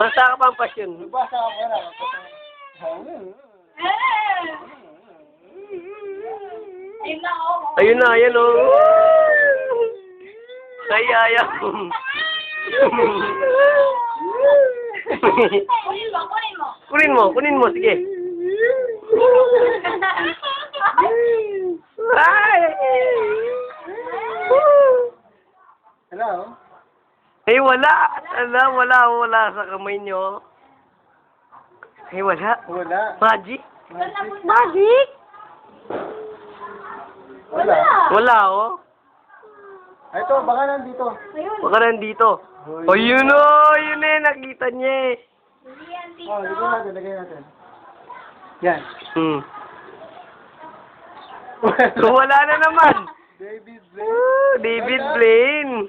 Basta ka pang pasyon. Nagbasa ka pala. Ayun na, ayan o. Ay, ayaw. Kunin mo, sige. Ay! Hello? Ay, wala. Wala sa kamay nyo. Ay, wala. Wala. Magic? Magic? Magic? Wala. Wala, oh. Ay, ito, baka nandito. Baka nandito. Oh, yun eh, nakita niya eh. Oh, lagay natin. Yan. Wala na naman. David Blaine. David Blaine.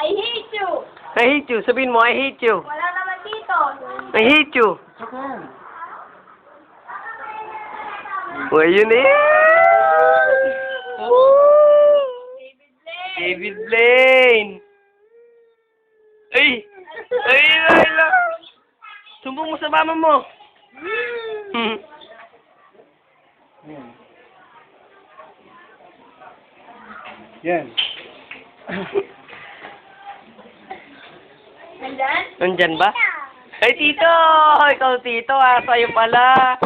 I hate you. I hate you. Sabihin mo, I hate you. Wala naman dito. I hate you. Okay. Oh, yun eh. David Blaine. David Blaine. Ay! Ay! Sumbong mo sa mama mo. Yan. Yan. Nandyan? Nandyan ba? Ay, tito! Ikaw, tito, sa'yo pala.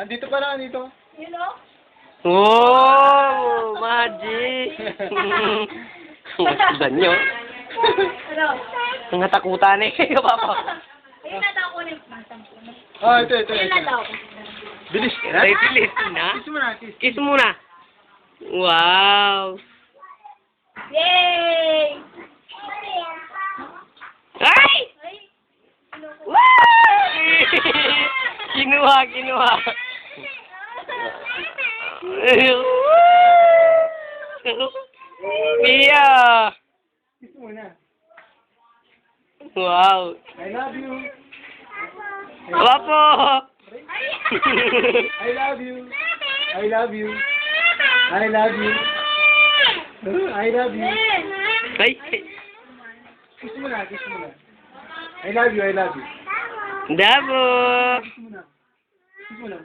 Andito pala, andito. You know? Oh! Magic! Masdan nyo. Ano? Ang natakutan eh. Papa. Ayun na daw ko ni Masampo. Oh, ito. Ayun na daw. Bilis ka na. Ay, bilis na. Kiss mo na, kiss. Kiss muna. Wow! Yay! Ay! Ay! Wow! Kinuha. Mia! Kiss mo na. Wow! I love you. Wapo! I love you. I love you. I love you. I love you. Ay! Kiss mo na, kiss mo na. I love you, I love you. Dabo! Kiss mo na. Kiss mo na.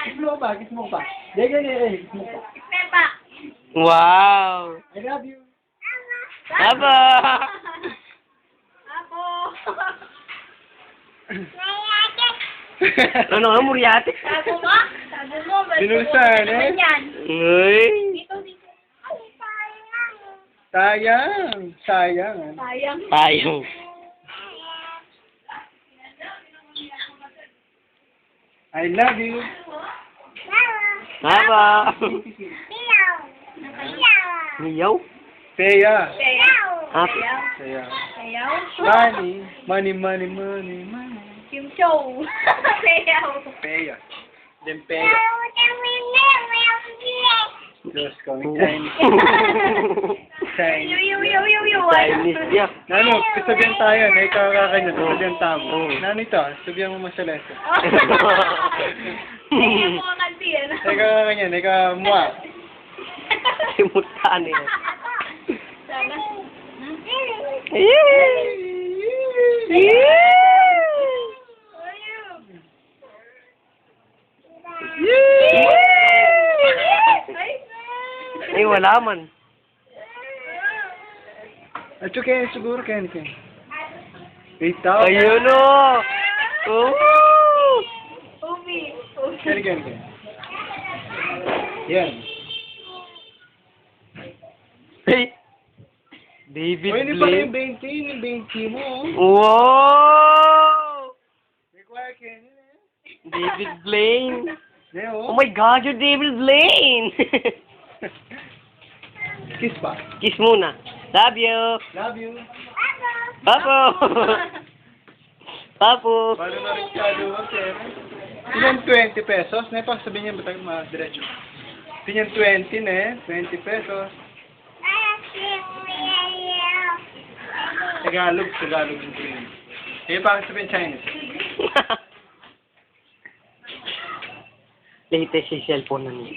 Kiss mo pa, kiss mo pa. Ganyan, kiss mo pa. Pepa! Wow! I love you. Dabo! Ako! Ano nga, muryate? Sabi mo? Sabi mo, ba't Binulsan, mo eh? naman yan? Uy! Dito. Sayang. Sayang. Tayong. I love you. Dabo! Niyaw? Teya. Sayaw. Ah, Teya. Sayaw. Money. Kim Chow. Sayaw. Teya. Then Teya. Just coming Chinese. Chinese. Chinese niya. Nano, sabihan tayo. Naikakakanya. Sabihan tamo. Nano ito? Sabihan mo masalesa. Sayaw mo ang kanti yan. Naikakakanya. Naikamuha. Simutan eh. Sana. Ay, wala man. At so, Ken, siguro, Ken. 8,000. Ayun o! Oh! Ubi. Ken. Yan. Hey! David O, hindi pa yung Blaine. 20. Yung 20 mo. Wow! Require Ken. David Blaine. Oh. Oh my God, you're David Blaine! Kiss pa. Kiss muna. Love you. Love you. Papo. Papo. Paano na rin kaluwag, Ken? Pinyan 20 pesos. Na ipang sabihin niya ba tayo diretso? Pinyan 20 na 20 pesos. Tagalog yung pinyan. Eh, pang sabihin Chinese. Latest yung cellphone na niya.